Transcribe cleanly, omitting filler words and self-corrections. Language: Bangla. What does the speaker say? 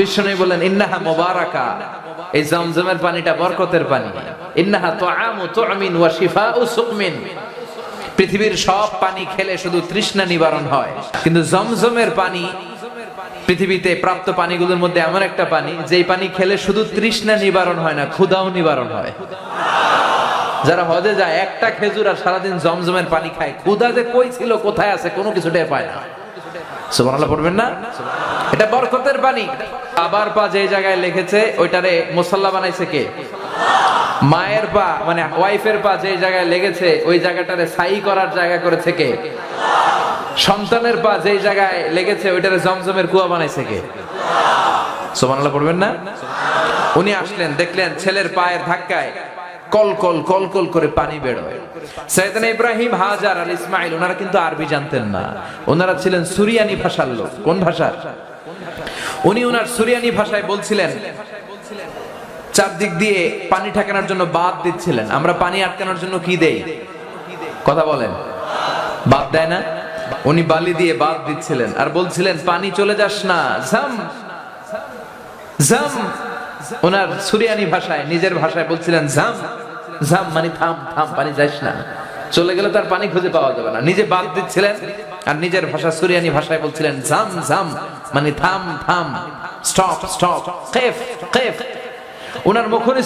বিষ্ণু বলেন ইন্নাহা মুবারাকা, এই জমজমের পানিটা বরকতের পানি। ইন্নাহা তুআমু তুমিন ওয়া শিফাউ সুকমিন, পৃথিবীর সব পানি খেলে শুধু তৃষ্ণা নিবারণ হয়, কিন্তু জমজমের পানি পৃথিবীতে প্রাপ্ত পানিগুলোর মধ্যে এমন একটা পানি যেই পানি খেলে শুধু তৃষ্ণা নিবারণ হয় না, ক্ষুধাও নিবারণ হয়। যারা হজে যায় একটা খেজুর আর সারাদিন জমজমের পানি খায়, ক্ষুধা যে কই ছিল কোথায় আছে কোনো কিছু টের পায় না। সুবহানাল্লাহ পড়বেন না? এটা বরকতের পানি। আবার পা যে জায়গায় লিখেছে ওইটারে মুসাল্লা বানাইছে কে? মায়ের পা মানে ওয়াইফের পা যে জায়গায় লেগেছে ওই জায়গাটারে ছাই করার জায়গা করেছে কে? সন্তানের পা যে জায়গায় লেগেছে ওইটারে জমজমের কুয়া বানাইছে কে? সুবহানাল্লাহ পড়বেন না? উনি আসলেন, দেখলেন ছেলের পায়ের ধাক্কায় কল কল কল কল করে পানি বেরোয়। সাইয়েদনা ইব্রাহিম, হাজার আর ইসমাইল ওনারা কিন্তু আরবি জানতেন না, ওনারা ছিলেন সুরিয়ানি ভাষার লোক। কোন ভাষা? উনি ওনার সুরিয়ানি ভাষায় বলছিলেন, চারদিক দিয়ে পানি ঠেকানোর জন্য বাঁধ দিচ্ছিলেন। আমরা পানি আটকানোর জন্য কি দেই? কথা বলেন, বাঁধ দেয় না? উনি বালি দিয়ে বাঁধ দিচ্ছিলেন আর বলছিলেন পানি চলে যাস না, জাম জাম। ওনার সুরিয়ানি ভাষায়, নিজের ভাষায় বলছিলেন জাম জাম, মানে থাম থাম, পানি যাস না, চলে গেলে তার পানি খুঁজে পাওয়া যাবে না। নিজে বাঁধ দিচ্ছিলেন আর নিজের ভাষা সুরিয়ানি ভাষায় বলছিলেন জাম জাম, মানে থাম থাম, স্টপ স্টপ, কেফ কেফ। ওনার মুখে